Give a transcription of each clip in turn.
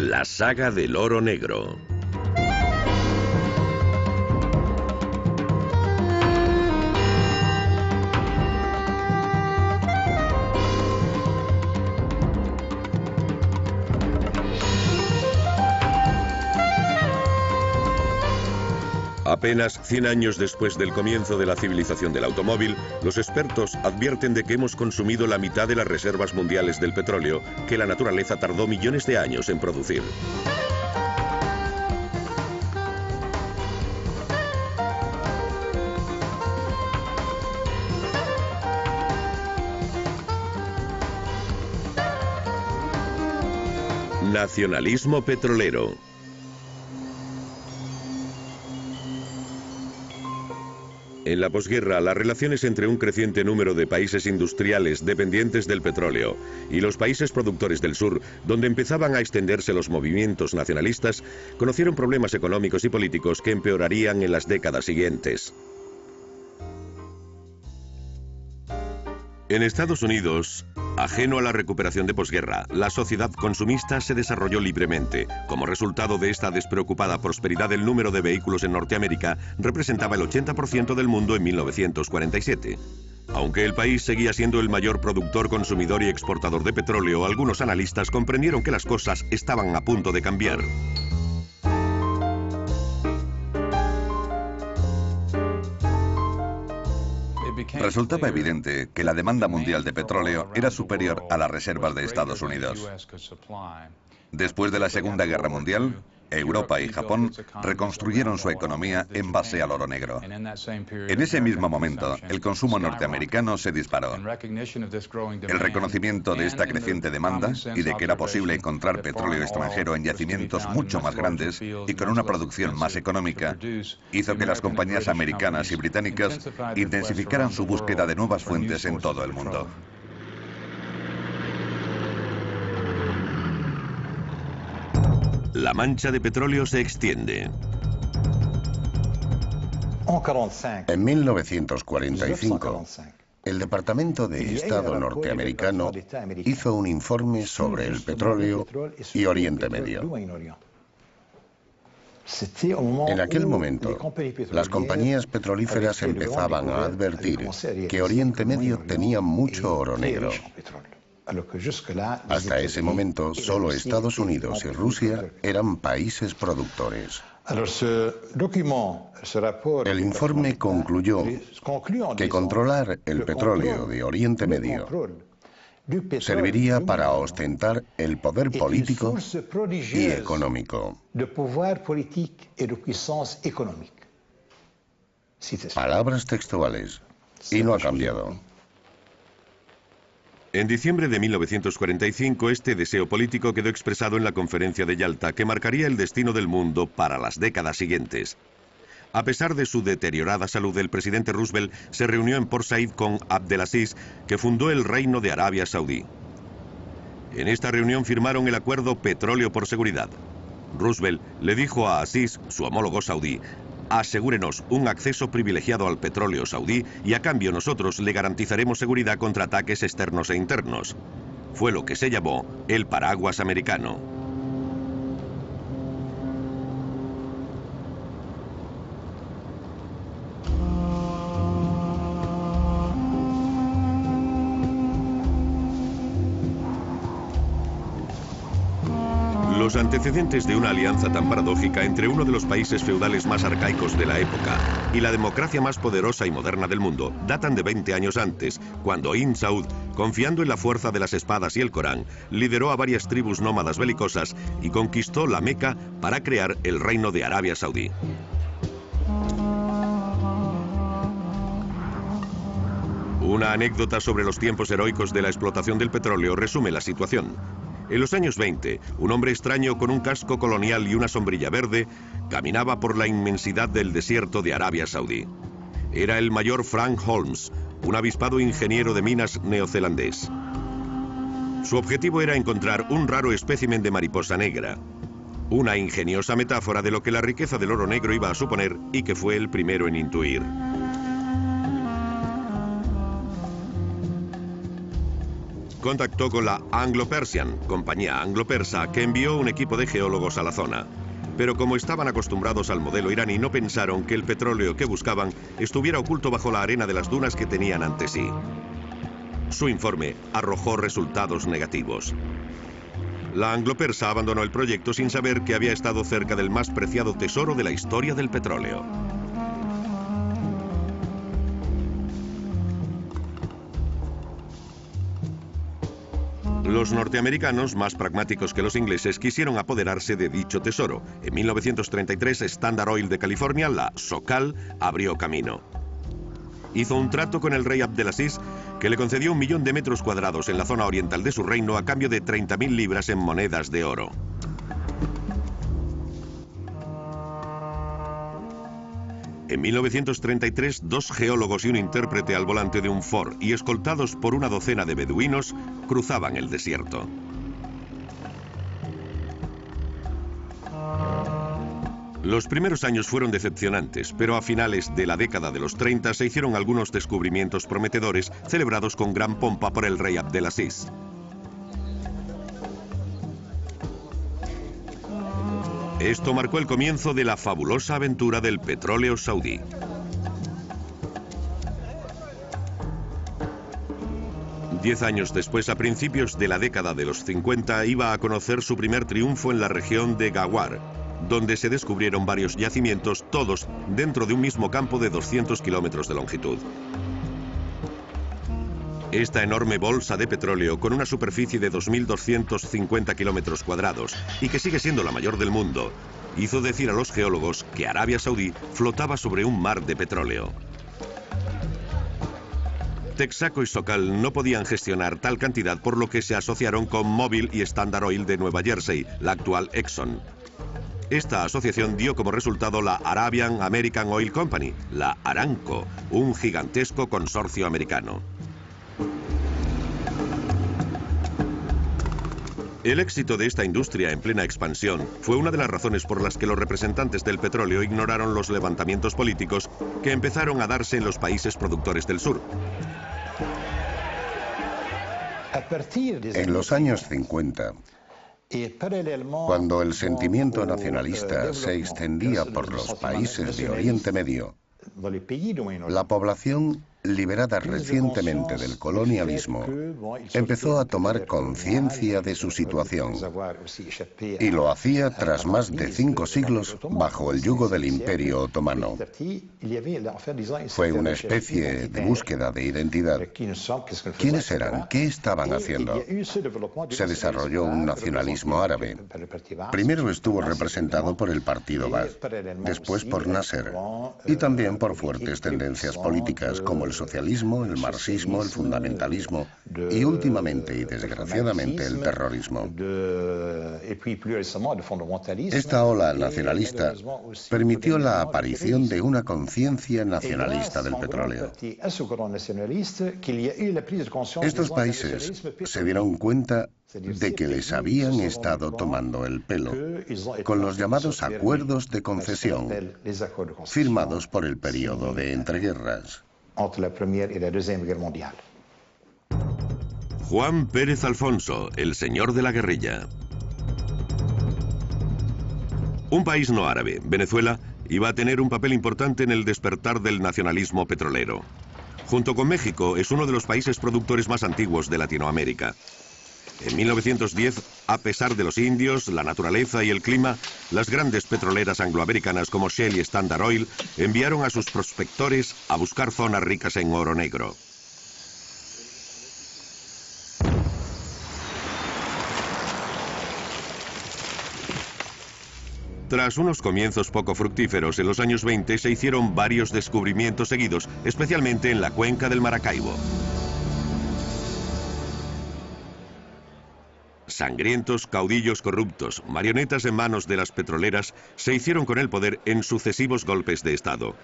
La saga del oro negro. Apenas 100 años después del comienzo de la civilización del automóvil, los expertos advierten de que hemos consumido la mitad de las reservas mundiales del petróleo que la naturaleza tardó millones de años en producir. Nacionalismo petrolero. En la posguerra, las relaciones entre un creciente número de países industriales dependientes del petróleo y los países productores del sur, donde empezaban a extenderse los movimientos nacionalistas, conocieron problemas económicos y políticos que empeorarían en las décadas siguientes. En Estados Unidos, ajeno a la recuperación de posguerra, la sociedad consumista se desarrolló libremente. Como resultado de esta despreocupada prosperidad, el número de vehículos en Norteamérica representaba el 80% del mundo en 1947. Aunque el país seguía siendo el mayor productor, consumidor y exportador de petróleo, algunos analistas comprendieron que las cosas estaban a punto de cambiar. Resultaba evidente que la demanda mundial de petróleo era superior a las reservas de Estados Unidos. Después de la Segunda Guerra Mundial, Europa y Japón reconstruyeron su economía en base al oro negro. En ese mismo momento, el consumo norteamericano se disparó. El reconocimiento de esta creciente demanda y de que era posible encontrar petróleo extranjero en yacimientos mucho más grandes y con una producción más económica, hizo que las compañías americanas y británicas intensificaran su búsqueda de nuevas fuentes en todo el mundo. La mancha de petróleo se extiende. En 1945, el Departamento de Estado norteamericano hizo un informe sobre el petróleo y Oriente Medio. En aquel momento, las compañías petrolíferas empezaban a advertir que Oriente Medio tenía mucho oro negro. Hasta ese momento, solo Estados Unidos y Rusia eran países productores. El informe concluyó que controlar el petróleo de Oriente Medio serviría para ostentar el poder político y económico. Palabras textuales, y no ha cambiado. En diciembre de 1945, este deseo político quedó expresado en la Conferencia de Yalta, que marcaría el destino del mundo para las décadas siguientes. A pesar de su deteriorada salud, el presidente Roosevelt se reunió en Port Said con Abdelaziz, que fundó el Reino de Arabia Saudí. En esta reunión firmaron el acuerdo Petróleo por Seguridad. Roosevelt le dijo a Aziz, su homólogo saudí: asegúrenos un acceso privilegiado al petróleo saudí y a cambio nosotros le garantizaremos seguridad contra ataques externos e internos. Fue lo que se llamó el paraguas americano. Los antecedentes de una alianza tan paradójica entre uno de los países feudales más arcaicos de la época y la democracia más poderosa y moderna del mundo datan de 20 años antes, cuando Ibn Saud, confiando en la fuerza de las espadas y el Corán, lideró a varias tribus nómadas belicosas y conquistó la Meca para crear el Reino de Arabia Saudí. Una anécdota sobre los tiempos heroicos de la explotación del petróleo resume la situación. En los años 20, un hombre extraño con un casco colonial y una sombrilla verde caminaba por la inmensidad del desierto de Arabia Saudí. Era el mayor Frank Holmes, un avispado ingeniero de minas neozelandés. Su objetivo era encontrar un raro espécimen de mariposa negra, una ingeniosa metáfora de lo que la riqueza del oro negro iba a suponer y que fue el primero en intuir. contactó con la Anglo-Persian, compañía anglo-persa, que envió un equipo de geólogos a la zona. Pero como estaban acostumbrados al modelo iraní, no pensaron que el petróleo que buscaban estuviera oculto bajo la arena de las dunas que tenían ante sí. Su informe arrojó resultados negativos. La anglo-persa abandonó el proyecto sin saber que había estado cerca del más preciado tesoro de la historia del petróleo. Los norteamericanos, más pragmáticos que los ingleses, quisieron apoderarse de dicho tesoro. En 1933, Standard Oil de California, la SoCal, abrió camino. Hizo un trato con el rey Abdelaziz, que le concedió 1 millón de metros cuadrados en la zona oriental de su reino a cambio de 30.000 libras en monedas de oro. En 1933, 2 geólogos y un intérprete al volante de un Ford y escoltados por una docena de beduinos cruzaban el desierto. Los primeros años fueron decepcionantes, pero a finales de la década de los 30 se hicieron algunos descubrimientos prometedores celebrados con gran pompa por el rey Abdelaziz. Esto marcó el comienzo de la fabulosa aventura del petróleo saudí. Diez años después, a principios de la década de los 50, iba a conocer su primer triunfo en la región de Ghawar, donde se descubrieron varios yacimientos, todos dentro de un mismo campo de 200 kilómetros de longitud. Esta enorme bolsa de petróleo, con una superficie de 2.250 kilómetros cuadrados y que sigue siendo la mayor del mundo, hizo decir a los geólogos que Arabia Saudí flotaba sobre un mar de petróleo. Texaco y SoCal no podían gestionar tal cantidad, por lo que se asociaron con Mobil y Standard Oil de Nueva Jersey, la actual Exxon. Esta asociación dio como resultado la Arabian American Oil Company, la Aramco, un gigantesco consorcio americano. El éxito de esta industria en plena expansión fue una de las razones por las que los representantes del petróleo ignoraron los levantamientos políticos que empezaron a darse en los países productores del sur. En los años 50, cuando el sentimiento nacionalista se extendía por los países de Oriente Medio, la población, liberada recientemente del colonialismo, empezó a tomar conciencia de su situación, y lo hacía tras más de 5 siglos bajo el yugo del Imperio Otomano. Fue una especie de búsqueda de identidad. ¿Quiénes eran? ¿Qué estaban haciendo? Se desarrolló un nacionalismo árabe. Primero estuvo representado por el partido Baath, después por Nasser, y también por fuertes tendencias políticas como el socialismo, el marxismo, el fundamentalismo y últimamente y desgraciadamente el terrorismo. Esta ola nacionalista permitió la aparición de una conciencia nacionalista del petróleo. Estos países se dieron cuenta de que les habían estado tomando el pelo con los llamados acuerdos de concesión firmados por el periodo de entreguerras. Juan Pérez Alfonso, el señor de la guerrilla. Un país no árabe, Venezuela, iba a tener un papel importante en el despertar del nacionalismo petrolero. Junto con México, es uno de los países productores más antiguos de Latinoamérica. En 1910, a pesar de los indios, la naturaleza y el clima, las grandes petroleras angloamericanas como Shell y Standard Oil enviaron a sus prospectores a buscar zonas ricas en oro negro. Tras unos comienzos poco fructíferos, en los años 20 se hicieron varios descubrimientos seguidos, especialmente en la cuenca del Maracaibo. Sangrientos caudillos corruptos, marionetas en manos de las petroleras, se hicieron con el poder en sucesivos golpes de Estado.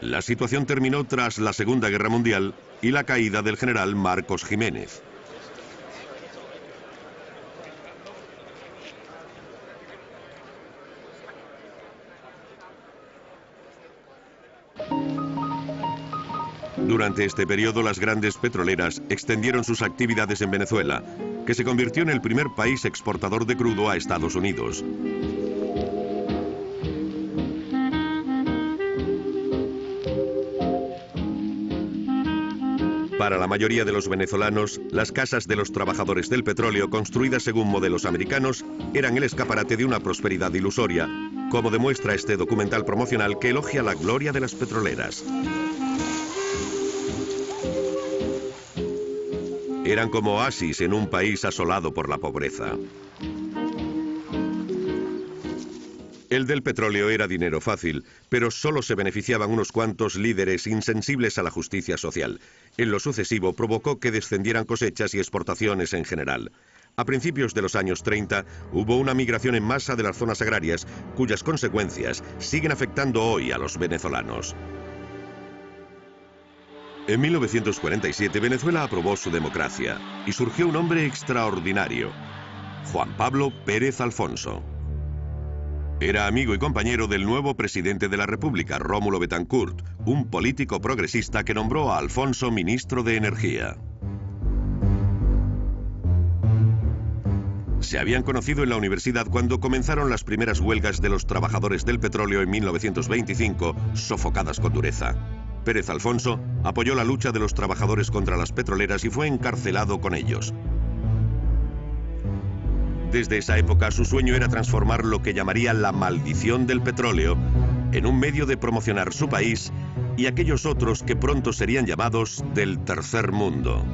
La situación terminó tras la Segunda Guerra Mundial y la caída del general Marcos Jiménez. Durante este periodo, las grandes petroleras extendieron sus actividades en Venezuela, que se convirtió en el primer país exportador de crudo a Estados Unidos. Para la mayoría de los venezolanos, las casas de los trabajadores del petróleo, construidas según modelos americanos, eran el escaparate de una prosperidad ilusoria, como demuestra este documental promocional que elogia la gloria de las petroleras. Eran como oasis en un país asolado por la pobreza. El del petróleo era dinero fácil, pero solo se beneficiaban unos cuantos líderes insensibles a la justicia social. En lo sucesivo provocó que descendieran cosechas y exportaciones en general. A principios de los años 30 hubo una migración en masa de las zonas agrarias, cuyas consecuencias siguen afectando hoy a los venezolanos. En 1947 Venezuela aprobó su democracia y surgió un hombre extraordinario, Juan Pablo Pérez Alfonso. Era amigo y compañero del nuevo presidente de la República, Rómulo Betancourt, un político progresista que nombró a Alfonso ministro de Energía. Se habían conocido en la universidad cuando comenzaron las primeras huelgas de los trabajadores del petróleo en 1925, sofocadas con dureza. Pérez Alfonso apoyó la lucha de los trabajadores contra las petroleras y fue encarcelado con ellos. Desde esa época su sueño era transformar lo que llamaría la maldición del petróleo en un medio de promocionar su país y aquellos otros que pronto serían llamados del tercer mundo.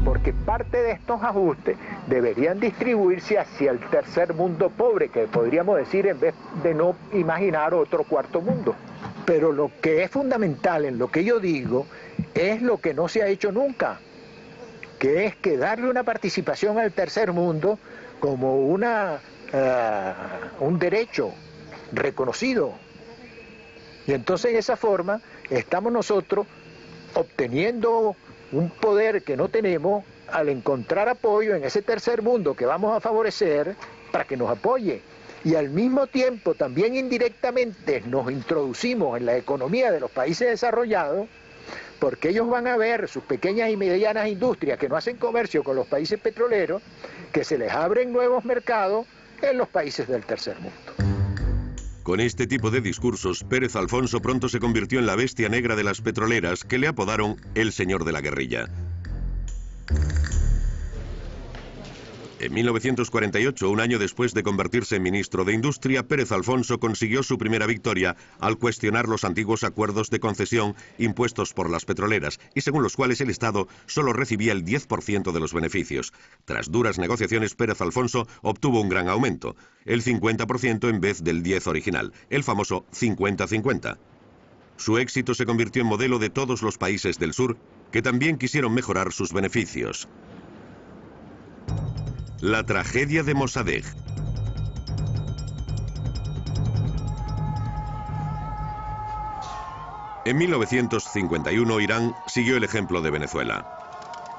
Porque parte de estos ajustes deberían distribuirse hacia el tercer mundo pobre, que podríamos decir en vez de no imaginar otro cuarto mundo. Pero lo que es fundamental en lo que yo digo es lo que no se ha hecho nunca, que es que darle una participación al tercer mundo como un derecho reconocido. Y entonces de esa forma estamos nosotros obteniendo un poder que no tenemos al encontrar apoyo en ese tercer mundo que vamos a favorecer para que nos apoye. Y al mismo tiempo también indirectamente nos introducimos en la economía de los países desarrollados, porque ellos van a ver sus pequeñas y medianas industrias que no hacen comercio con los países petroleros, que se les abren nuevos mercados en los países del tercer mundo. Con este tipo de discursos, Pérez Alfonso pronto se convirtió en la bestia negra de las petroleras, que le apodaron el señor de la guerrilla. En 1948, un año después de convertirse en ministro de Industria, Pérez Alfonso consiguió su primera victoria al cuestionar los antiguos acuerdos de concesión impuestos por las petroleras y según los cuales el Estado solo recibía el 10% de los beneficios. Tras duras negociaciones, Pérez Alfonso obtuvo un gran aumento, el 50% en vez del 10% original, el famoso 50-50. Su éxito se convirtió en modelo de todos los países del sur que también quisieron mejorar sus beneficios. La tragedia de Mossadegh. En 1951, Irán siguió el ejemplo de Venezuela.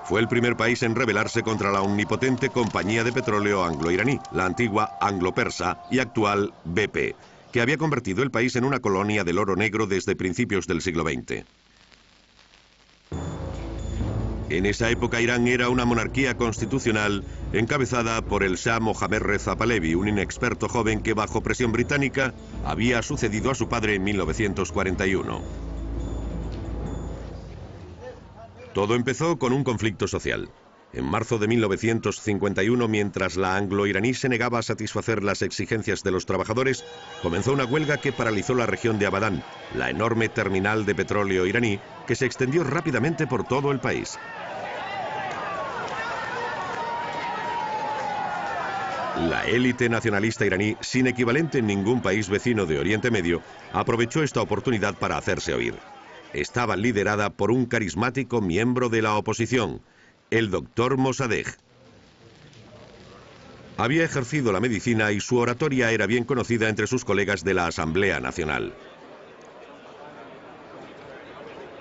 Fue el primer país en rebelarse contra la omnipotente compañía de petróleo anglo-iraní, la antigua anglo-persa y actual BP, que había convertido el país en una colonia del oro negro desde principios del siglo XX. En esa época Irán era una monarquía constitucional encabezada por el Shah Mohammad Reza Pahlavi, un inexperto joven que bajo presión británica había sucedido a su padre en 1941. Todo empezó con un conflicto social. En marzo de 1951, mientras la anglo-iraní se negaba a satisfacer las exigencias de los trabajadores, comenzó una huelga que paralizó la región de Abadán, la enorme terminal de petróleo iraní, que se extendió rápidamente por todo el país. La élite nacionalista iraní, sin equivalente en ningún país vecino de Oriente Medio, aprovechó esta oportunidad para hacerse oír. Estaba liderada por un carismático miembro de la oposición, el doctor Mossadegh. Había ejercido la medicina y su oratoria era bien conocida entre sus colegas de la Asamblea Nacional.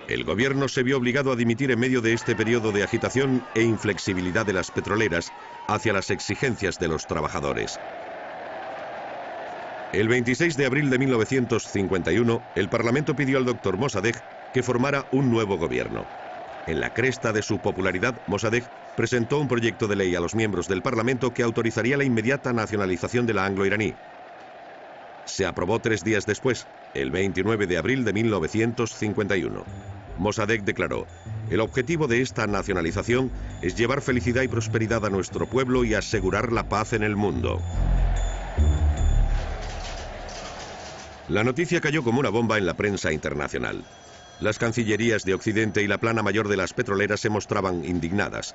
El gobierno se vio obligado a dimitir en medio de este periodo de agitación e inflexibilidad de las petroleras hacia las exigencias de los trabajadores. El 26 de abril de 1951, el Parlamento pidió al doctor Mossadegh que formara un nuevo gobierno. En la cresta de su popularidad, Mossadegh presentó un proyecto de ley a los miembros del Parlamento que autorizaría la inmediata nacionalización de la anglo-iraní. Se aprobó 3 días después, el 29 de abril de 1951. Mossadegh declaró: el objetivo de esta nacionalización es llevar felicidad y prosperidad a nuestro pueblo y asegurar la paz en el mundo. La noticia cayó como una bomba en la prensa internacional. Las cancillerías de Occidente y la plana mayor de las petroleras se mostraban indignadas.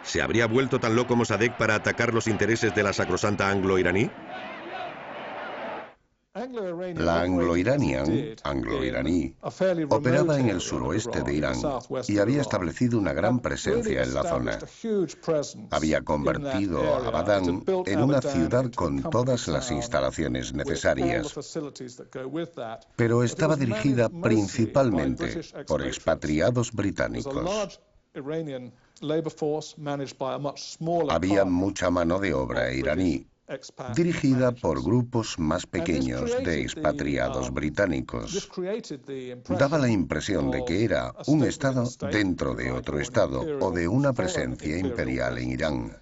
¿Se habría vuelto tan loco Mossadegh para atacar los intereses de la sacrosanta anglo-iraní? La anglo-iraní operaba en el suroeste de Irán y había establecido una gran presencia en la zona. Había convertido a Abadán en una ciudad con todas las instalaciones necesarias, pero estaba dirigida principalmente por expatriados británicos. Había mucha mano de obra iraní, dirigida por grupos más pequeños de expatriados británicos. Daba la impresión de que era un estado dentro de otro estado o de una presencia imperial en Irán.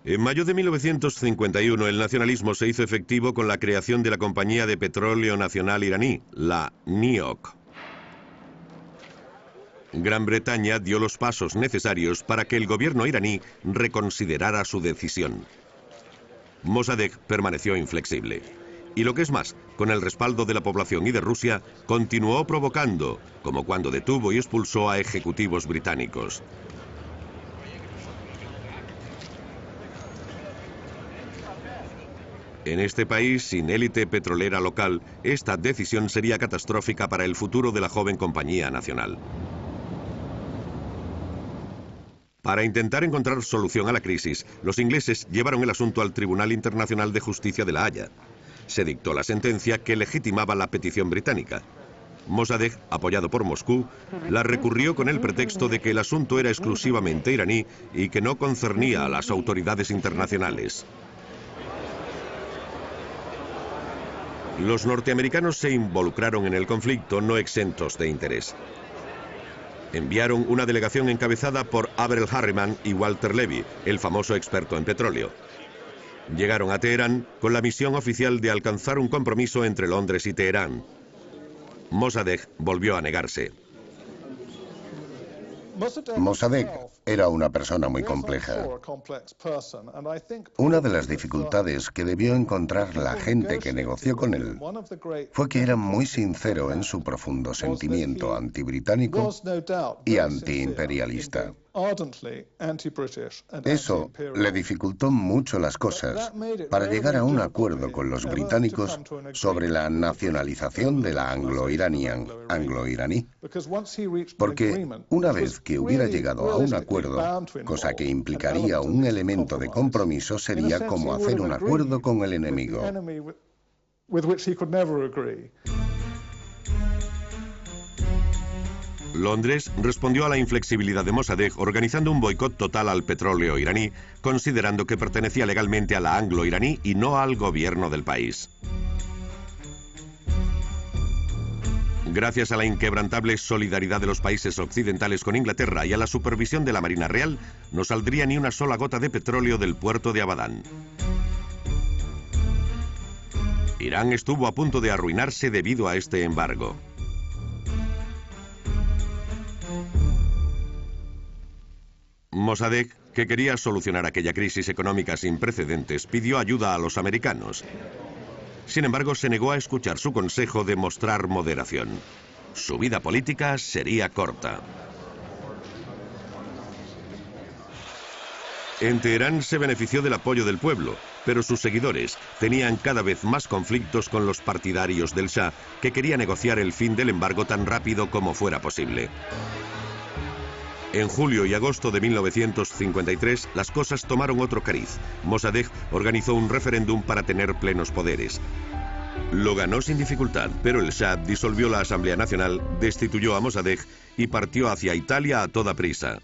En mayo de 1951, el nacionalismo se hizo efectivo con la creación de la Compañía de Petróleo Nacional Iraní, la NIOC. Gran Bretaña dio los pasos necesarios para que el gobierno iraní reconsiderara su decisión. Mossadegh permaneció inflexible. Y lo que es más, con el respaldo de la población y de Rusia, continuó provocando, como cuando detuvo y expulsó a ejecutivos británicos. En este país, sin élite petrolera local, esta decisión sería catastrófica para el futuro de la joven compañía nacional. Para intentar encontrar solución a la crisis, los ingleses llevaron el asunto al Tribunal Internacional de Justicia de La Haya. Se dictó la sentencia que legitimaba la petición británica. Mossadegh, apoyado por Moscú, la recurrió con el pretexto de que el asunto era exclusivamente iraní y que no concernía a las autoridades internacionales. Los norteamericanos se involucraron en el conflicto no exentos de interés. Enviaron una delegación encabezada por Averell Harriman y Walter Levy, el famoso experto en petróleo. Llegaron a Teherán con la misión oficial de alcanzar un compromiso entre Londres y Teherán. Mossadegh volvió a negarse. Mossadegh era una persona muy compleja. Una de las dificultades que debió encontrar la gente que negoció con él fue que era muy sincero en su profundo sentimiento antibritánico y antiimperialista. Eso le dificultó mucho las cosas para llegar a un acuerdo con los británicos sobre la nacionalización de la anglo-iraní. Porque una vez que hubiera llegado a un acuerdo, cosa que implicaría un elemento de compromiso, sería como hacer un acuerdo con el enemigo. Londres respondió a la inflexibilidad de Mossadegh organizando un boicot total al petróleo iraní, considerando que pertenecía legalmente a la anglo-iraní y no al gobierno del país. Gracias a la inquebrantable solidaridad de los países occidentales con Inglaterra y a la supervisión de la Marina Real, no saldría ni una sola gota de petróleo del puerto de Abadán. Irán estuvo a punto de arruinarse debido a este embargo. Mossadegh, que quería solucionar aquella crisis económica sin precedentes, pidió ayuda a los americanos. Sin embargo, se negó a escuchar su consejo de mostrar moderación. Su vida política sería corta. En Teherán se benefició del apoyo del pueblo, pero sus seguidores tenían cada vez más conflictos con los partidarios del Shah, que quería negociar el fin del embargo tan rápido como fuera posible. En julio y agosto de 1953, las cosas tomaron otro cariz. Mossadegh organizó un referéndum para tener plenos poderes. Lo ganó sin dificultad, pero el Shah disolvió la Asamblea Nacional, destituyó a Mossadegh y partió hacia Italia a toda prisa.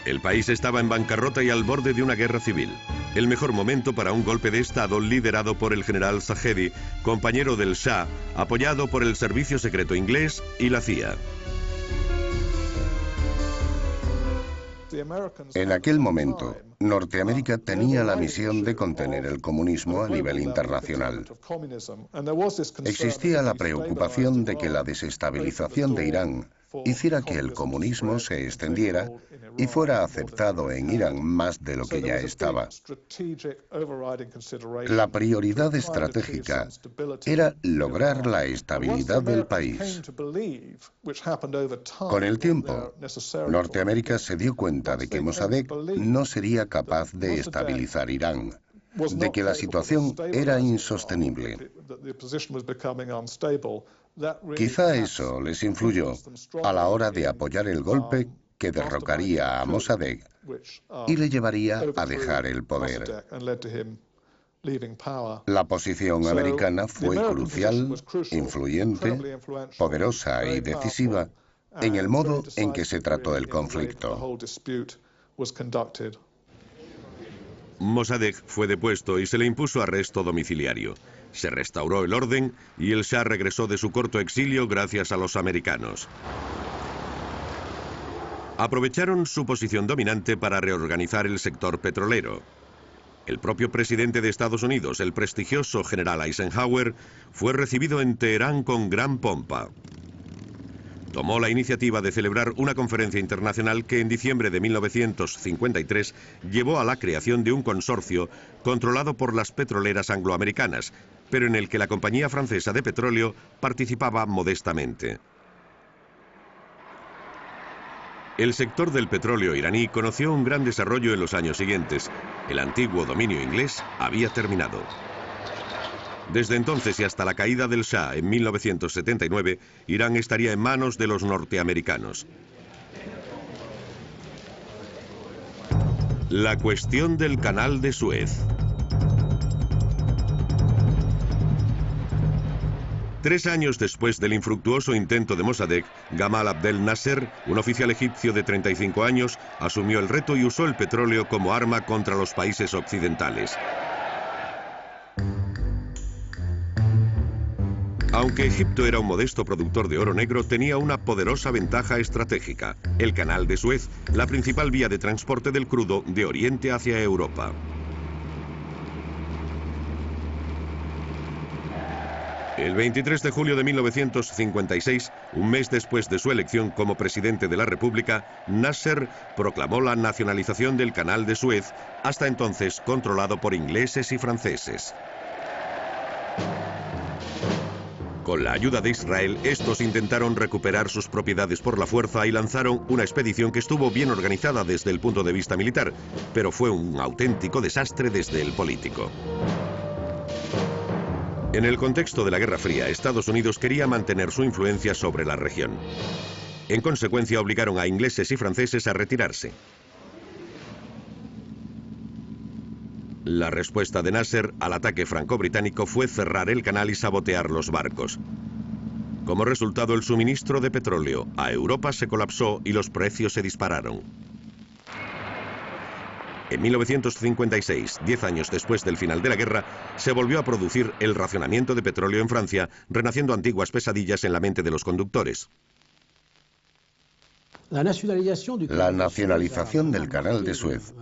El país estaba en bancarrota y al borde de una guerra civil. El mejor momento para un golpe de Estado liderado por el general Zahedi, compañero del Shah, apoyado por el servicio secreto inglés y la CIA. En aquel momento, Norteamérica tenía la misión de contener el comunismo a nivel internacional. Existía la preocupación de que la desestabilización de Irán hiciera que el comunismo se extendiera y fuera aceptado en Irán más de lo que ya estaba. La prioridad estratégica era lograr la estabilidad del país. Con el tiempo, Norteamérica se dio cuenta de que Mossadegh no sería capaz de estabilizar Irán, de que la situación era insostenible. Quizá eso les influyó a la hora de apoyar el golpe que derrocaría a Mossadegh y le llevaría a dejar el poder. La posición americana fue crucial, influyente, poderosa y decisiva en el modo en que se trató el conflicto. Mossadegh fue depuesto y se le impuso arresto domiciliario. Se restauró el orden y el Shah regresó de su corto exilio gracias a los americanos. Aprovecharon su posición dominante para reorganizar el sector petrolero. El propio presidente de Estados Unidos, el prestigioso general Eisenhower, fue recibido en Teherán con gran pompa. Tomó la iniciativa de celebrar una conferencia internacional que en diciembre de 1953 llevó a la creación de un consorcio controlado por las petroleras angloamericanas, pero en el que la compañía francesa de petróleo participaba modestamente. El sector del petróleo iraní conoció un gran desarrollo en los años siguientes. El antiguo dominio inglés había terminado. Desde entonces y hasta la caída del Shah en 1979, Irán estaría en manos de los norteamericanos. La cuestión del Canal de Suez. 3 años después del infructuoso intento de Mossadegh, Gamal Abdel Nasser, un oficial egipcio de 35 años, asumió el reto y usó el petróleo como arma contra los países occidentales. Aunque Egipto era un modesto productor de oro negro, tenía una poderosa ventaja estratégica: el Canal de Suez, la principal vía de transporte del crudo de Oriente hacia Europa. El 23 de julio de 1956, un mes después de su elección como presidente de la República, Nasser proclamó la nacionalización del Canal de Suez, hasta entonces controlado por ingleses y franceses. Con la ayuda de Israel, estos intentaron recuperar sus propiedades por la fuerza y lanzaron una expedición que estuvo bien organizada desde el punto de vista militar, pero fue un auténtico desastre desde el político. En el contexto de la Guerra Fría, Estados Unidos quería mantener su influencia sobre la región. En consecuencia, obligaron a ingleses y franceses a retirarse. La respuesta de Nasser al ataque franco-británico fue cerrar el canal y sabotear los barcos. Como resultado, el suministro de petróleo a Europa se colapsó y los precios se dispararon. En 1956, 10 años después del final de la guerra, se volvió a producir el racionamiento de petróleo en Francia, renaciendo antiguas pesadillas en la mente de los conductores. La nacionalización del Canal de Suez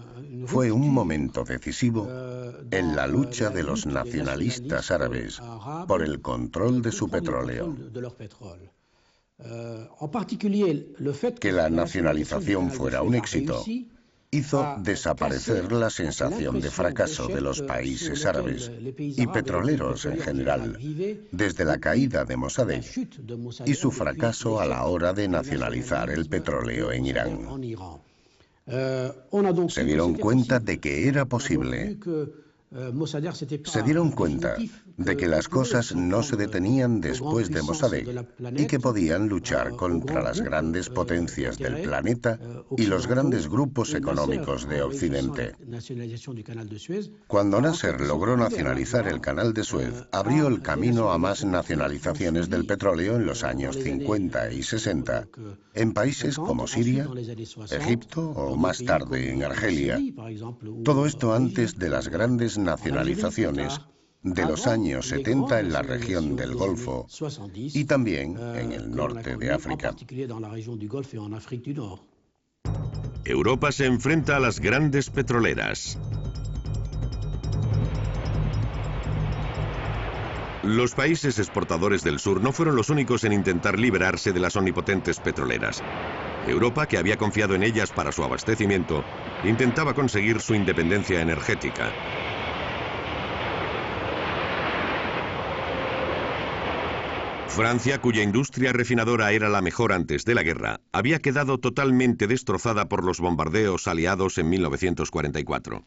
fue un momento decisivo en la lucha de los nacionalistas árabes por el control de su petróleo. Que la nacionalización fuera un éxito hizo desaparecer la sensación de fracaso de los países árabes y petroleros en general desde la caída de Mossadegh y su fracaso a la hora de nacionalizar el petróleo en Irán. Se dieron cuenta de que era posible Se dieron cuenta de que las cosas no se detenían después de Mossadegh y que podían luchar contra las grandes potencias del planeta y los grandes grupos económicos de Occidente. Cuando Nasser logró nacionalizar el Canal de Suez, abrió el camino a más nacionalizaciones del petróleo en los años 50 y 60, en países como Siria, Egipto o más tarde en Argelia. Todo esto antes de las grandes nacionalizaciones de los años 70 en la región del Golfo y también en el norte de África. Europa se enfrenta a las grandes petroleras. Los países exportadores del sur no fueron los únicos en intentar liberarse de las omnipotentes petroleras. Europa, que había confiado en ellas para su abastecimiento, intentaba conseguir su independencia energética. Francia, cuya industria refinadora era la mejor antes de la guerra, había quedado totalmente destrozada por los bombardeos aliados en 1944.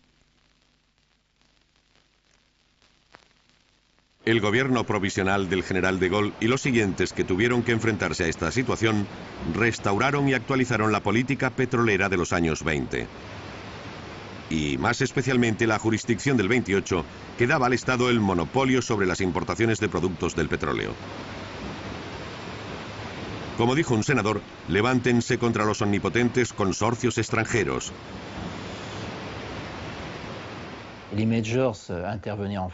El gobierno provisional del general de Gaulle y los siguientes que tuvieron que enfrentarse a esta situación restauraron y actualizaron la política petrolera de los años 20. Y más especialmente la jurisdicción del 28, que daba al Estado el monopolio sobre las importaciones de productos del petróleo. Como dijo un senador, levántense contra los omnipotentes consorcios extranjeros.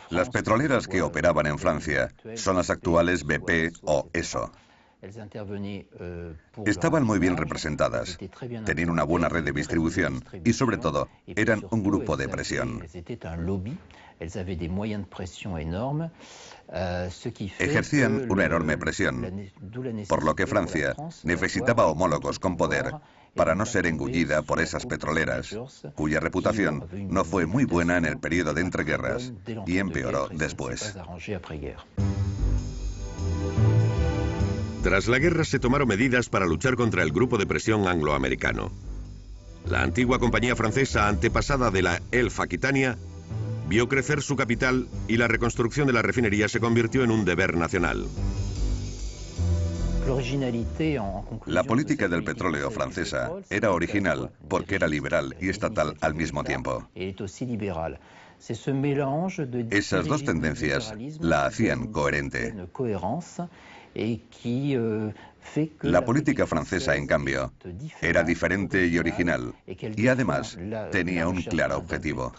Las petroleras que operaban en Francia son las actuales BP o Esso. Estaban muy bien representadas, tenían una buena red de distribución y, sobre todo, eran un grupo de presión. Ejercían una enorme presión, por lo que Francia necesitaba homólogos con poder para no ser engullida por esas petroleras, cuya reputación no fue muy buena en el periodo de entreguerras y empeoró después. Tras la guerra se tomaron medidas para luchar contra el grupo de presión angloamericano. La antigua compañía francesa antepasada de la Elf Aquitania vio crecer su capital y la reconstrucción de la refinería se convirtió en un deber nacional. La política del petróleo francesa era original porque era liberal y estatal al mismo tiempo. Esas dos tendencias la hacían coherente. La política francesa, en cambio, era diferente y original, y además tenía un claro objetivo.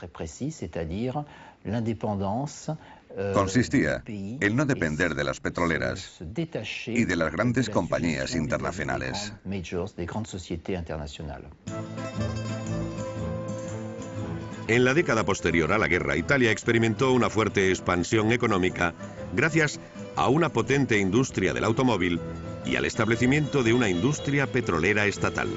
Consistía en no depender de las petroleras y de las grandes compañías internacionales. En la década posterior a la guerra, Italia experimentó una fuerte expansión económica gracias a una potente industria del automóvil y al establecimiento de una industria petrolera estatal.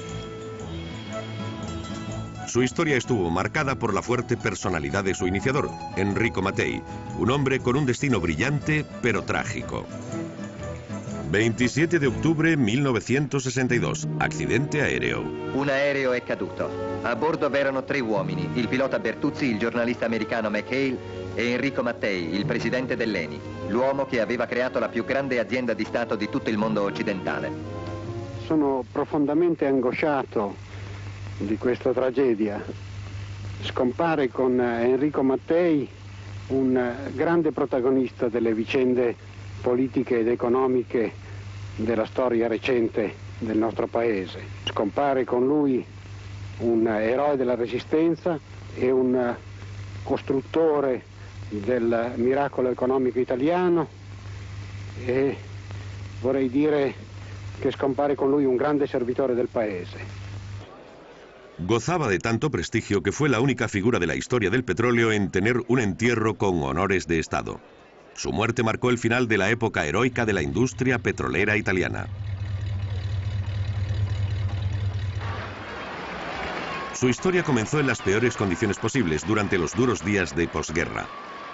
Su historia estuvo marcada por la fuerte personalidad de su iniciador, Enrico Mattei, un hombre con un destino brillante pero trágico. 27 de octubre 1962, accidente aereo. Un aereo è caduto. A bordo v'erano 3 uomini, il pilota Bertuzzi, il giornalista americano McHale e Enrico Mattei, il presidente dell'ENI, l'uomo che aveva creato la più grande azienda di Stato di tutto il mondo occidentale. Sono profondamente angosciato di questa tragedia. Scompare con Enrico Mattei un grande protagonista delle vicende politiche ed economiche della storia recente del nostro paese. Scompare con lui un eroe della Resistenza e un costruttore del miracolo economico italiano, e vorrei dire che scompare con lui un grande servitore del paese. Gozaba de tanto prestigio que fue la única figura de la historia del petróleo en tener un entierro con honores de Estado. Su muerte marcó el final de la época heroica de la industria petrolera italiana. Su historia comenzó en las peores condiciones posibles durante los duros días de posguerra.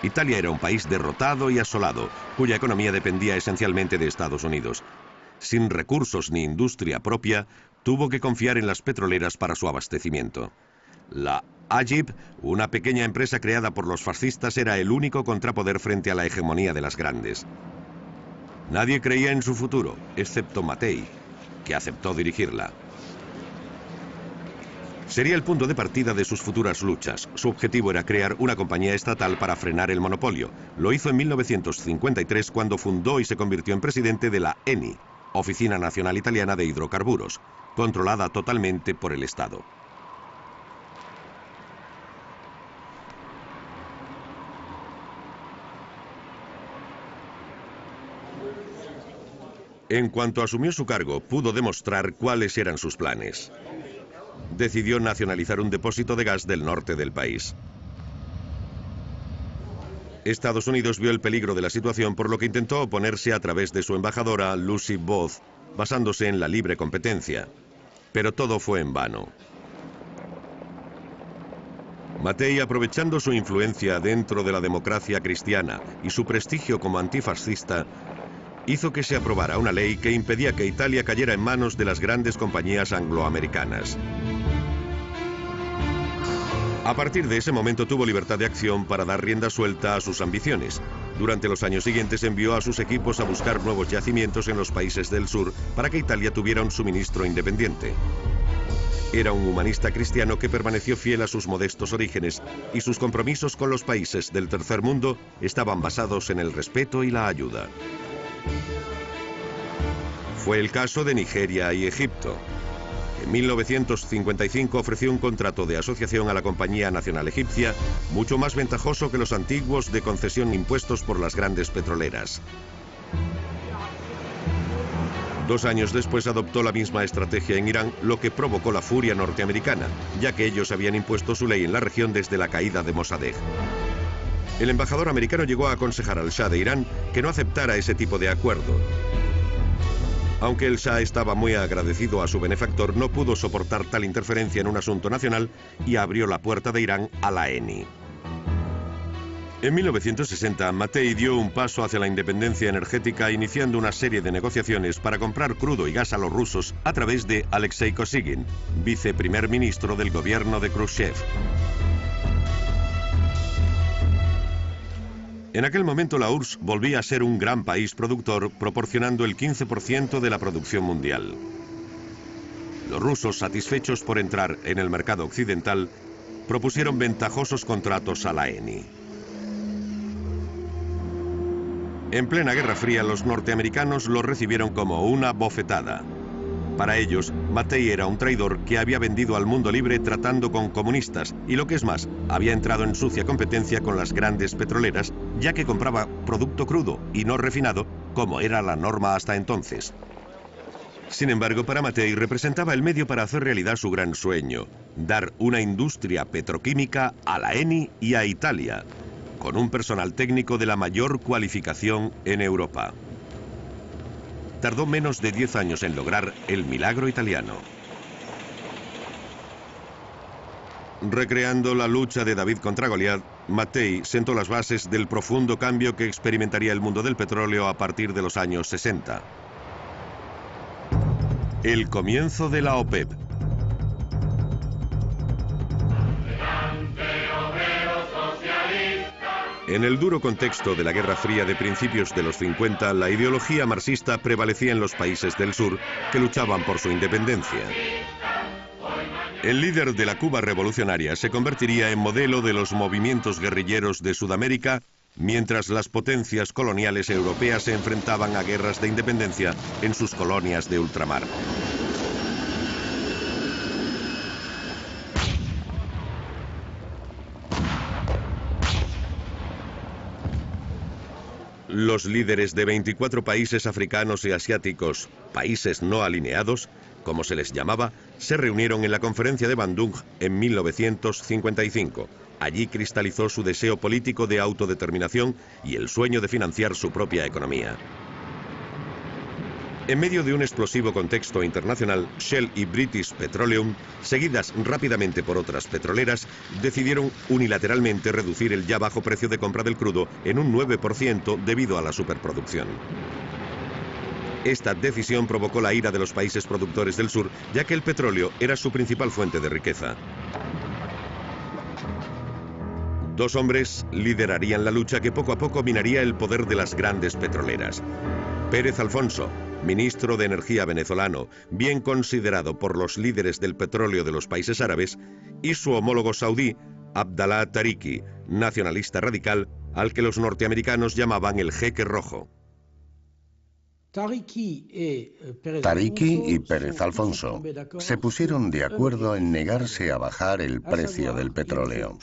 Italia era un país derrotado y asolado, cuya economía dependía esencialmente de Estados Unidos. Sin recursos ni industria propia, tuvo que confiar en las petroleras para su abastecimiento. La Ajib, una pequeña empresa creada por los fascistas, era el único contrapoder frente a la hegemonía de las grandes. Nadie creía en su futuro, excepto Mattei, que aceptó dirigirla. Sería el punto de partida de sus futuras luchas. Su objetivo era crear una compañía estatal para frenar el monopolio. Lo hizo en 1953 cuando fundó y se convirtió en presidente de la ENI, Oficina Nacional Italiana de Hidrocarburos, controlada totalmente por el Estado. En cuanto asumió su cargo, pudo demostrar cuáles eran sus planes. Decidió nacionalizar un depósito de gas del norte del país. Estados Unidos vio el peligro de la situación, por lo que intentó oponerse a través de su embajadora Lucy Booth, basándose en la libre competencia. Pero todo fue en vano. Mattei, aprovechando su influencia dentro de la democracia cristiana y su prestigio como antifascista, hizo que se aprobara una ley que impedía que Italia cayera en manos de las grandes compañías angloamericanas. A partir de ese momento tuvo libertad de acción para dar rienda suelta a sus ambiciones. Durante los años siguientes envió a sus equipos a buscar nuevos yacimientos en los países del sur para que Italia tuviera un suministro independiente. Era un humanista cristiano que permaneció fiel a sus modestos orígenes, y sus compromisos con los países del tercer mundo estaban basados en el respeto y la ayuda. Fue el caso de Nigeria y Egipto. En 1955 ofreció un contrato de asociación a la Compañía Nacional Egipcia, mucho más ventajoso que los antiguos de concesión impuestos por las grandes petroleras. 2 años después adoptó la misma estrategia en Irán, lo que provocó la furia norteamericana, ya que ellos habían impuesto su ley en la región desde la caída de Mossadegh. El embajador americano llegó a aconsejar al Shah de Irán que no aceptara ese tipo de acuerdo. Aunque el Shah estaba muy agradecido a su benefactor, no pudo soportar tal interferencia en un asunto nacional y abrió la puerta de Irán a la ENI. En 1960, Mattei dio un paso hacia la independencia energética, iniciando una serie de negociaciones para comprar crudo y gas a los rusos a través de Alexei Kosygin, viceprimer ministro del gobierno de Khrushchev. En aquel momento la URSS volvía a ser un gran país productor, proporcionando el 15% de la producción mundial. Los rusos, satisfechos por entrar en el mercado occidental, propusieron ventajosos contratos a la ENI. En plena Guerra Fría, los norteamericanos lo recibieron como una bofetada. Para ellos, Mattei era un traidor que había vendido al mundo libre tratando con comunistas y, lo que es más, había entrado en sucia competencia con las grandes petroleras, ya que compraba producto crudo y no refinado, como era la norma hasta entonces. Sin embargo, para Mattei representaba el medio para hacer realidad su gran sueño: dar una industria petroquímica a la ENI y a Italia, con un personal técnico de la mayor cualificación en Europa. Tardó menos de 10 años en lograr el milagro italiano. Recreando la lucha de David contra Goliat, Mattei sentó las bases del profundo cambio que experimentaría el mundo del petróleo a partir de los años 60. El comienzo de la OPEP. En el duro contexto de la Guerra Fría de principios de los 50, la ideología marxista prevalecía en los países del sur que luchaban por su independencia. El líder de la Cuba revolucionaria se convertiría en modelo de los movimientos guerrilleros de Sudamérica, mientras las potencias coloniales europeas se enfrentaban a guerras de independencia en sus colonias de ultramar. Los líderes de 24 países africanos y asiáticos, países no alineados, como se les llamaba, se reunieron en la conferencia de Bandung en 1955. Allí cristalizó su deseo político de autodeterminación y el sueño de financiar su propia economía. En medio de un explosivo contexto internacional, Shell y British Petroleum, seguidas rápidamente por otras petroleras, decidieron unilateralmente reducir el ya bajo precio de compra del crudo en un 9% debido a la superproducción. Esta decisión provocó la ira de los países productores del sur, ya que el petróleo era su principal fuente de riqueza. Dos hombres liderarían la lucha que poco a poco minaría el poder de las grandes petroleras. Pérez Alfonso, ministro de Energía venezolano, bien considerado por los líderes del petróleo de los países árabes, y su homólogo saudí, Abdalá Tariki, nacionalista radical, al que los norteamericanos llamaban el jeque rojo. Tariki y Pérez Alfonso se pusieron de acuerdo en negarse a bajar el precio del petróleo.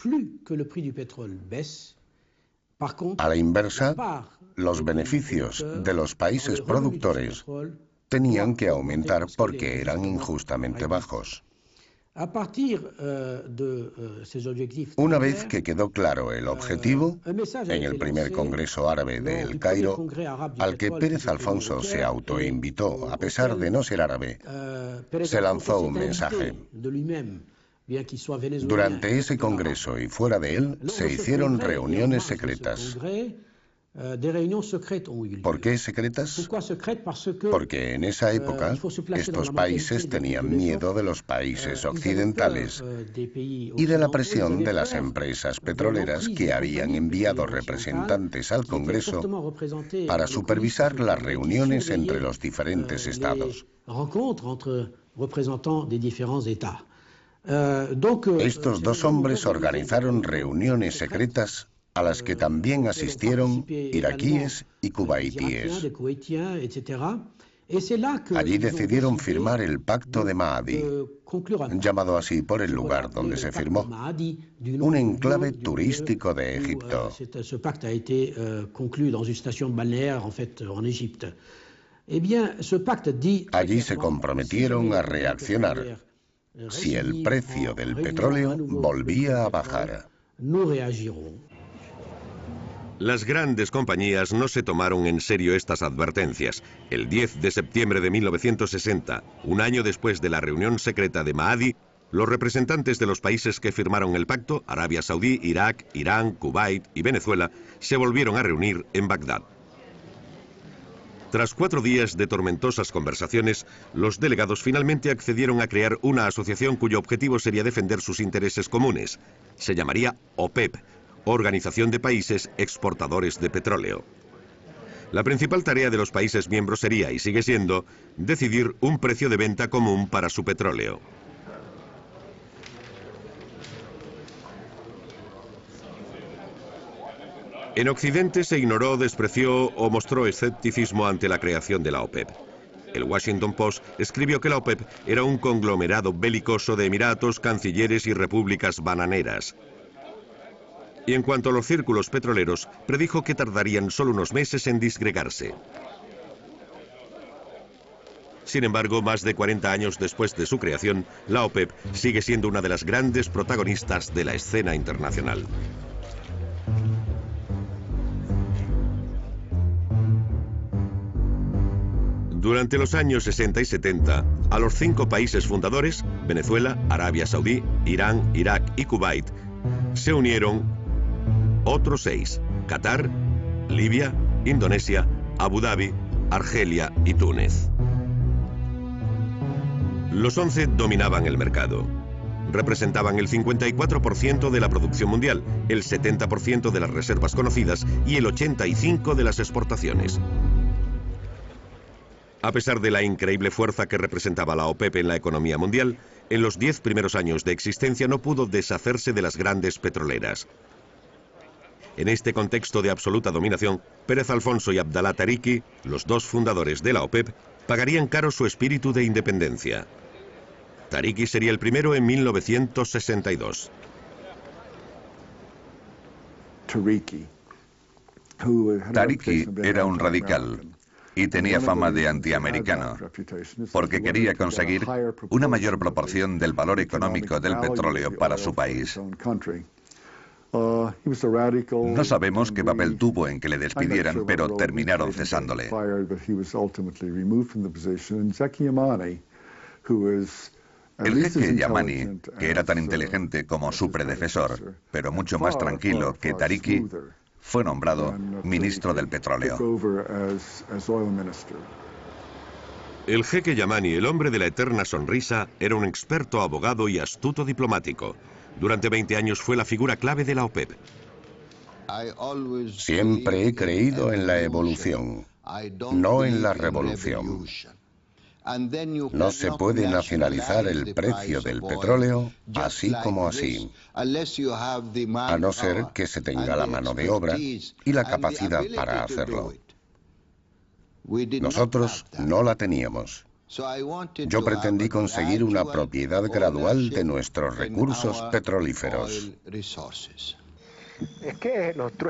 A la inversa, los beneficios de los países productores tenían que aumentar porque eran injustamente bajos. Una vez que quedó claro el objetivo, en el primer Congreso Árabe de El Cairo, al que Pérez Alfonso se autoinvitó, a pesar de no ser árabe, se lanzó un mensaje. Durante ese congreso y fuera de él, se hicieron reuniones secretas. ¿Por qué secretas? Porque en esa época estos países tenían miedo de los países occidentales y de la presión de las empresas petroleras que habían enviado representantes al Congreso para supervisar las reuniones entre los diferentes estados. Estos dos hombres organizaron reuniones secretas a las que también asistieron iraquíes y cubaitíes. Allí decidieron firmar el Pacto de Mahdi, llamado así por el lugar donde se firmó, un enclave turístico de Egipto. Allí se comprometieron a reaccionar si el precio del petróleo volvía a bajar. Las grandes compañías no se tomaron en serio estas advertencias. El 10 de septiembre de 1960, un año después de la reunión secreta de Mahdi, los representantes de los países que firmaron el pacto, Arabia Saudí, Irak, Irán, Kuwait y Venezuela, se volvieron a reunir en Bagdad. Tras 4 días de tormentosas conversaciones, los delegados finalmente accedieron a crear una asociación cuyo objetivo sería defender sus intereses comunes. Se llamaría OPEP, Organización de Países Exportadores de Petróleo. La principal tarea de los países miembros sería, y sigue siendo, decidir un precio de venta común para su petróleo. En Occidente se ignoró, despreció o mostró escepticismo ante la creación de la OPEP. El Washington Post escribió que la OPEP era un conglomerado belicoso de emiratos, cancilleres y repúblicas bananeras. Y en cuanto a los círculos petroleros, predijo que tardarían solo unos meses en disgregarse. Sin embargo, más de 40 años después de su creación, la OPEP sigue siendo una de las grandes protagonistas de la escena internacional. Durante los años 60 y 70, a los 5 países fundadores, Venezuela, Arabia Saudí, Irán, Irak y Kuwait, se unieron otros 6, Qatar, Libia, Indonesia, Abu Dhabi, Argelia y Túnez. Los 11 dominaban el mercado. Representaban el 54% de la producción mundial, el 70% de las reservas conocidas y el 85% de las exportaciones. A pesar de la increíble fuerza que representaba la OPEP en la economía mundial, en los 10 primeros años de existencia no pudo deshacerse de las grandes petroleras. En este contexto de absoluta dominación, Pérez Alfonso y Abdalá Tariki, los dos fundadores de la OPEP, pagarían caro su espíritu de independencia. Tariki sería el primero en 1962. Tariki era un radical y tenía fama de antiamericano, porque quería conseguir una mayor proporción del valor económico del petróleo para su país. No sabemos qué papel tuvo en que le despidieran, pero terminaron cesándole. El jeque Yamani, que era tan inteligente como su predecesor, pero mucho más tranquilo que Tariki, fue nombrado ministro del petróleo. El jeque Yamani, el hombre de la eterna sonrisa, era un experto abogado y astuto diplomático. Durante 20 años fue la figura clave de la OPEP. Siempre he creído en la evolución, no en la revolución. No se puede nacionalizar el precio del petróleo así como así, a no ser que se tenga la mano de obra y la capacidad para hacerlo. Nosotros no la teníamos. Yo pretendí conseguir una propiedad gradual de nuestros recursos petrolíferos.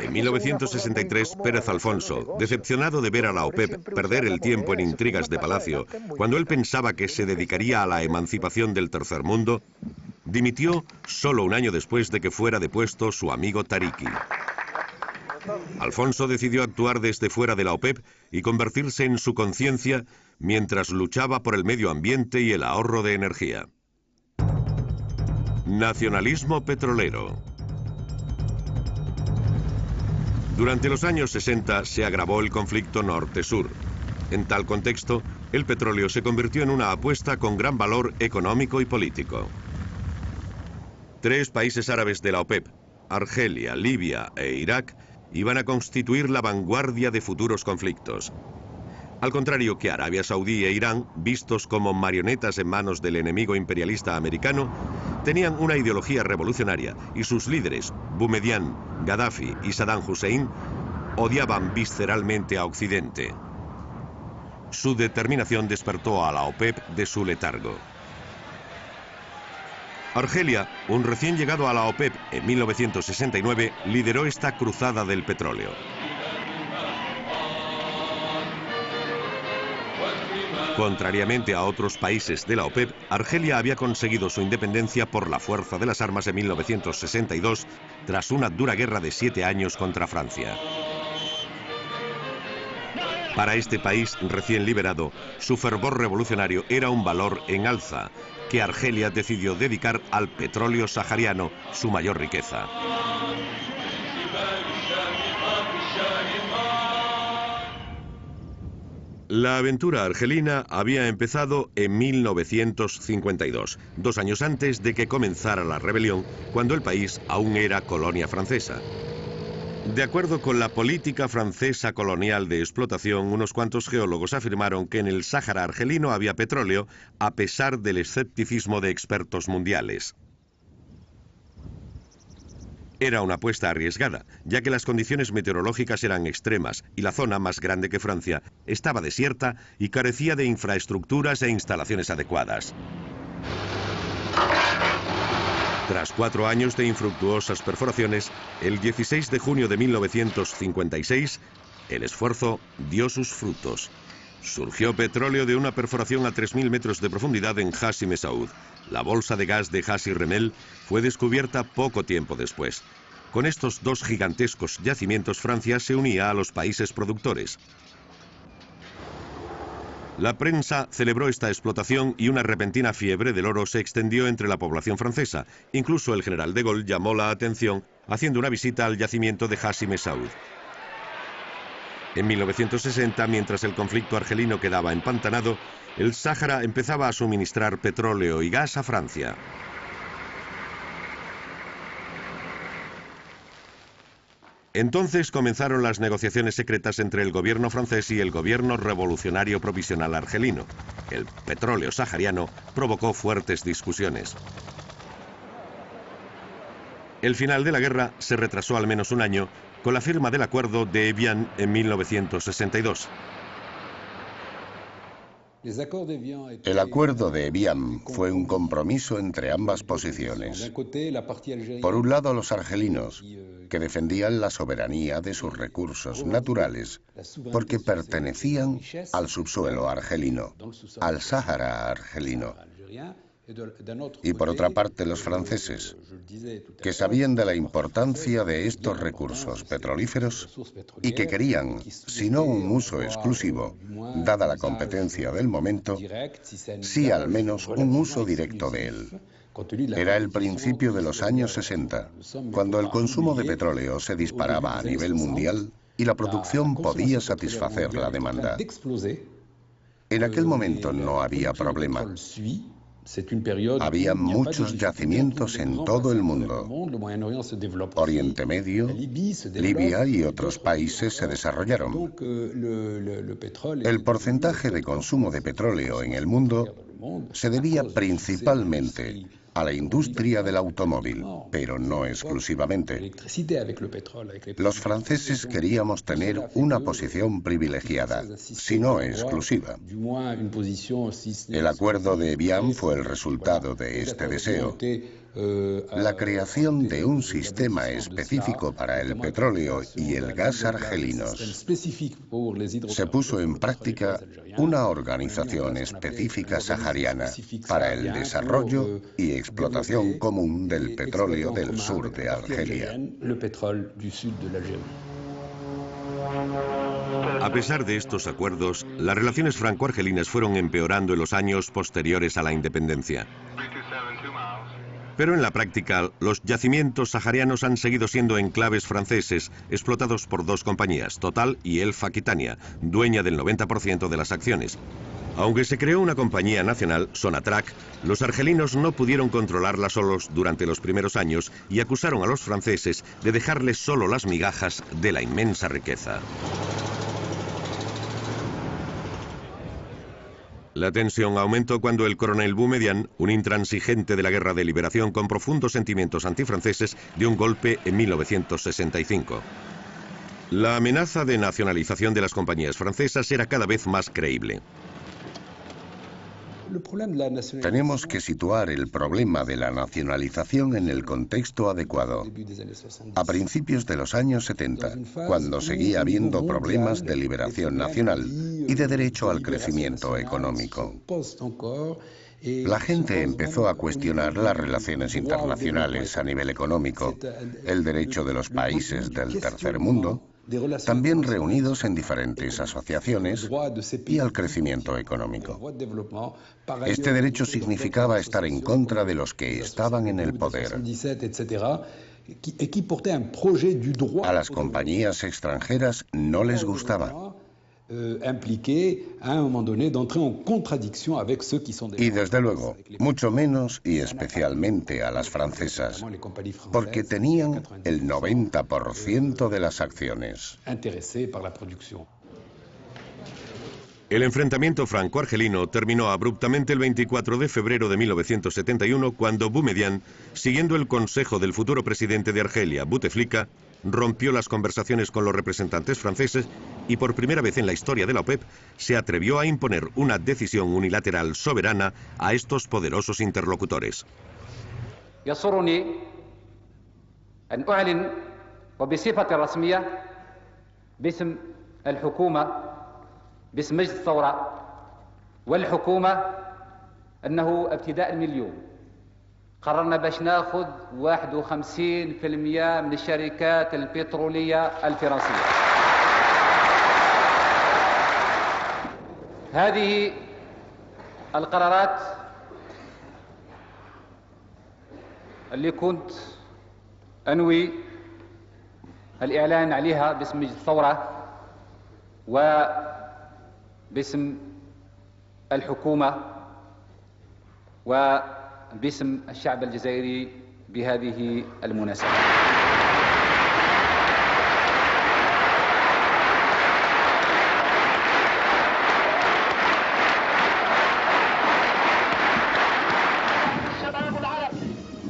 En 1963, Pérez Alfonso, decepcionado de ver a la OPEP perder el tiempo en intrigas de palacio, cuando él pensaba que se dedicaría a la emancipación del tercer mundo, dimitió solo un año después de que fuera depuesto su amigo Tariki. Alfonso decidió actuar desde fuera de la OPEP y convertirse en su conciencia mientras luchaba por el medio ambiente y el ahorro de energía. Nacionalismo petrolero. Durante los años 60 se agravó el conflicto norte-sur. En tal contexto, el petróleo se convirtió en una apuesta con gran valor económico y político. 3 países árabes de la OPEP, Argelia, Libia e Irak, iban a constituir la vanguardia de futuros conflictos. Al contrario que Arabia Saudí e Irán, vistos como marionetas en manos del enemigo imperialista americano, tenían una ideología revolucionaria y sus líderes, Boumediene, Gaddafi y Saddam Hussein, odiaban visceralmente a Occidente. Su determinación despertó a la OPEP de su letargo. Argelia, un recién llegado a la OPEP en 1969, lideró esta cruzada del petróleo. Contrariamente a otros países de la OPEP, Argelia había conseguido su independencia por la fuerza de las armas en 1962, tras una dura guerra de 7 años contra Francia. Para este país recién liberado, su fervor revolucionario era un valor en alza, que Argelia decidió dedicar al petróleo sahariano, su mayor riqueza. La aventura argelina había empezado en 1952, 2 años antes de que comenzara la rebelión, cuando el país aún era colonia francesa. De acuerdo con la política francesa colonial de explotación, unos cuantos geólogos afirmaron que en el Sáhara argelino había petróleo, a pesar del escepticismo de expertos mundiales. Era una apuesta arriesgada, ya que las condiciones meteorológicas eran extremas y la zona, más grande que Francia, estaba desierta y carecía de infraestructuras e instalaciones adecuadas. Tras 4 años de infructuosas perforaciones, el 16 de junio de 1956, el esfuerzo dio sus frutos. Surgió petróleo de una perforación a 3.000 metros de profundidad en Hassi Messaoud. La bolsa de gas de Hassi R'Mel fue descubierta poco tiempo después. Con estos 2 gigantescos yacimientos, Francia se unía a los países productores. La prensa celebró esta explotación y una repentina fiebre del oro se extendió entre la población francesa. Incluso el general de Gaulle llamó la atención haciendo una visita al yacimiento de Hassi Messaoud. En 1960, mientras el conflicto argelino quedaba empantanado, el Sáhara empezaba a suministrar petróleo y gas a Francia. Entonces comenzaron las negociaciones secretas entre el gobierno francés y el gobierno revolucionario provisional argelino. El petróleo sahariano provocó fuertes discusiones. El final de la guerra se retrasó al menos un año con la firma del acuerdo de Evian en 1962. El acuerdo de Evian fue un compromiso entre ambas posiciones. Por un lado, los argelinos, que defendían la soberanía de sus recursos naturales, porque pertenecían al subsuelo argelino, al Sáhara argelino. Y por otra parte, los franceses, que sabían de la importancia de estos recursos petrolíferos y que querían, si no un uso exclusivo, dada la competencia del momento, sí al menos un uso directo de él. Era el principio de los años 60, cuando el consumo de petróleo se disparaba a nivel mundial y la producción podía satisfacer la demanda. En aquel momento no había problema. Había muchos yacimientos en todo el mundo. Oriente Medio, Libia y otros países se desarrollaron. El porcentaje de consumo de petróleo en el mundo se debía principalmente a la industria del automóvil, pero no exclusivamente. Los franceses queríamos tener una posición privilegiada, si no exclusiva. El acuerdo de Evian fue el resultado de este deseo. La creación de un sistema específico para el petróleo y el gas argelinos. Se puso en práctica una organización específica sahariana para el desarrollo y explotación común del petróleo del sur de Argelia. A pesar de estos acuerdos, las relaciones franco-argelinas fueron empeorando en los años posteriores a la independencia. Pero en la práctica, los yacimientos saharianos han seguido siendo enclaves franceses, explotados por dos compañías, Total y Elf Aquitania, dueña del 90% de las acciones. Aunque se creó una compañía nacional, Sonatrach, los argelinos no pudieron controlarla solos durante los primeros años y acusaron a los franceses de dejarles solo las migajas de la inmensa riqueza. La tensión aumentó cuando el coronel Boumedienne, un intransigente de la Guerra de Liberación con profundos sentimientos antifranceses, dio un golpe en 1965. La amenaza de nacionalización de las compañías francesas era cada vez más creíble. Tenemos que situar el problema de la nacionalización en el contexto adecuado. A principios de los años 70, cuando seguía habiendo problemas de liberación nacional y de derecho al crecimiento económico. La gente empezó a cuestionar las relaciones internacionales a nivel económico, el derecho de los países del tercer mundo, también reunidos en diferentes asociaciones, y al crecimiento económico. Este derecho significaba estar en contra de los que estaban en el poder. A las compañías extranjeras no les gustaba. Y desde luego, mucho menos y especialmente a las francesas, porque tenían el 90% de las acciones. El enfrentamiento franco-argelino terminó abruptamente el 24 de febrero de 1971 cuando Boumedienne, siguiendo el consejo del futuro presidente de Argelia, Bouteflika, rompió las conversaciones con los representantes franceses y por primera vez en la historia de la OPEP se atrevió a imponer una decisión unilateral soberana a estos poderosos interlocutores. يسرني أن أعلن وبصفة رسمية باسم الحكومة باسم مجلس الثورة والحكومة أنه ابتداء من اليوم قررنا باش ناخذ 51% من الشركات البترولية الفرنسية. هذه القرارات اللي كنت أنوي الإعلان عليها باسم مجلس الثورة وباسم الحكومة وباسم الشعب الجزائري بهذه المناسبة.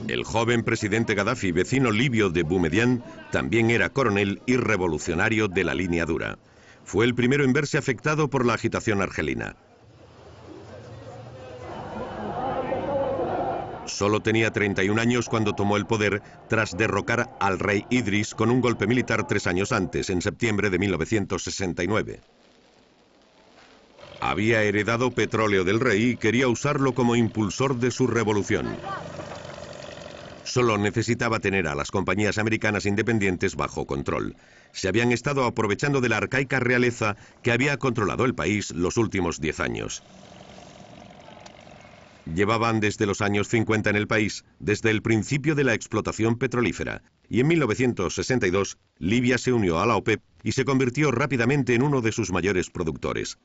El joven presidente Gaddafi, vecino libio de Boumedienne, también era coronel y revolucionario de la línea dura. Fue el primero en verse afectado por la agitación argelina. Solo tenía 31 años cuando tomó el poder tras derrocar al rey Idris con un golpe militar 3 años antes, en septiembre de 1969. Había heredado petróleo del rey y quería usarlo como impulsor de su revolución. Solo necesitaba tener a las compañías americanas independientes bajo control. Se habían estado aprovechando de la arcaica realeza que había controlado el país los últimos 10 años. Llevaban desde los años 50 en el país, desde el principio de la explotación petrolífera, y en 1962 Libia se unió a la OPEP y se convirtió rápidamente en uno de sus mayores productores.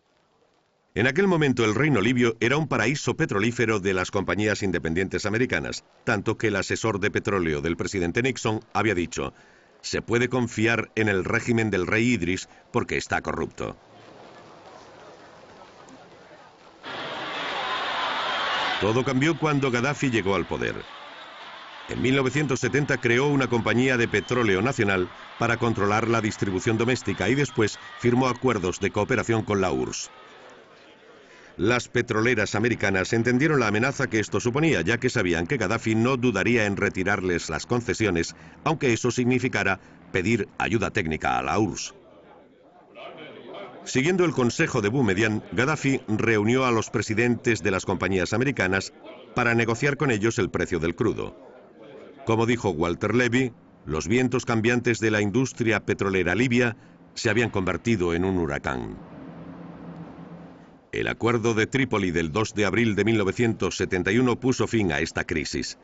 En aquel momento el Reino Libio era un paraíso petrolífero de las compañías independientes americanas, tanto que el asesor de petróleo del presidente Nixon había dicho: se puede confiar en el régimen del rey Idris porque está corrupto. Todo cambió cuando Gaddafi llegó al poder. En 1970 creó una compañía de petróleo nacional para controlar la distribución doméstica y después firmó acuerdos de cooperación con la URSS. Las petroleras americanas entendieron la amenaza que esto suponía, ya que sabían que Gaddafi no dudaría en retirarles las concesiones, aunque eso significara pedir ayuda técnica a la URSS. Siguiendo el consejo de Boumedienne, Gaddafi reunió a los presidentes de las compañías americanas para negociar con ellos el precio del crudo. Como dijo Walter Levy, los vientos cambiantes de la industria petrolera libia se habían convertido en un huracán. El acuerdo de Trípoli del 2 de abril de 1971 puso fin a esta crisis.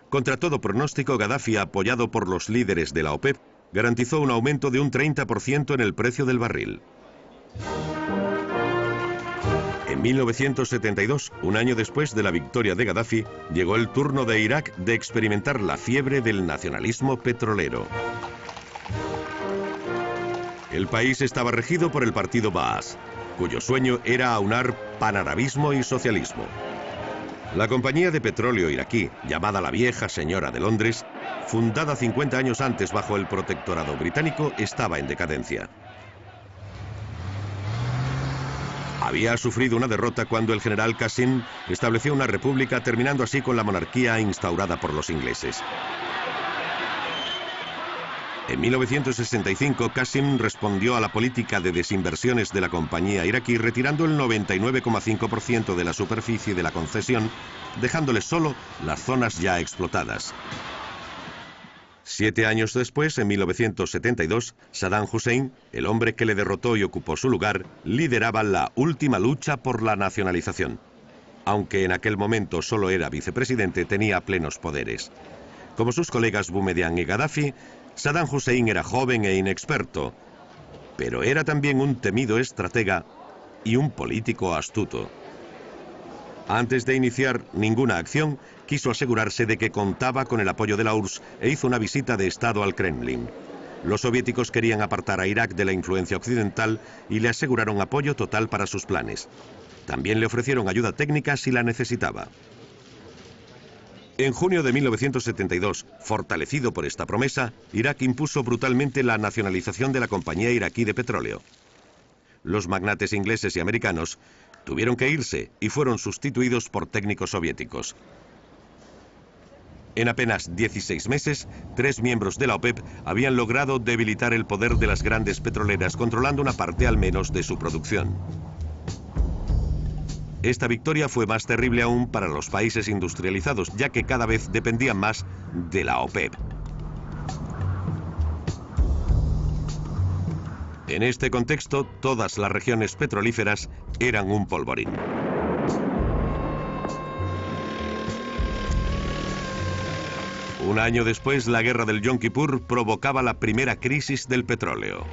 Contra todo pronóstico, Gaddafi, apoyado por los líderes de la OPEP, garantizó un aumento de un 30% en el precio del barril. En 1972, un año después de la victoria de Gaddafi, llegó el turno de Irak de experimentar la fiebre del nacionalismo petrolero. El país estaba regido por el partido Baas, cuyo sueño era aunar panarabismo y socialismo. La compañía de petróleo iraquí, llamada la Vieja Señora de Londres, fundada 50 años antes bajo el protectorado británico, estaba en decadencia. Había sufrido una derrota cuando el general Qasim estableció una república, terminando así con la monarquía instaurada por los ingleses. En 1965, Qasim respondió a la política de desinversiones de la compañía iraquí, retirando el 99,5% de la superficie de la concesión, dejándoles solo las zonas ya explotadas. 7 años después, en 1972, Saddam Hussein, el hombre que le derrotó y ocupó su lugar, lideraba la última lucha por la nacionalización. Aunque en aquel momento solo era vicepresidente, tenía plenos poderes. Como sus colegas Boumedienne y Gaddafi, Saddam Hussein era joven e inexperto, pero era también un temido estratega y un político astuto. Antes de iniciar ninguna acción, quiso asegurarse de que contaba con el apoyo de la URSS e hizo una visita de Estado al Kremlin. Los soviéticos querían apartar a Irak de la influencia occidental y le aseguraron apoyo total para sus planes. También le ofrecieron ayuda técnica si la necesitaba. En junio de 1972, fortalecido por esta promesa, Irak impuso brutalmente la nacionalización de la compañía iraquí de petróleo. Los magnates ingleses y americanos tuvieron que irse y fueron sustituidos por técnicos soviéticos. En apenas 16 meses, 3 miembros de la OPEP habían logrado debilitar el poder de las grandes petroleras, controlando una parte al menos de su producción. Esta victoria fue más terrible aún para los países industrializados, ya que cada vez dependían más de la OPEP. En este contexto, todas las regiones petrolíferas eran un polvorín. Un año después, la guerra del Yom Kippur provocaba la primera crisis del petróleo.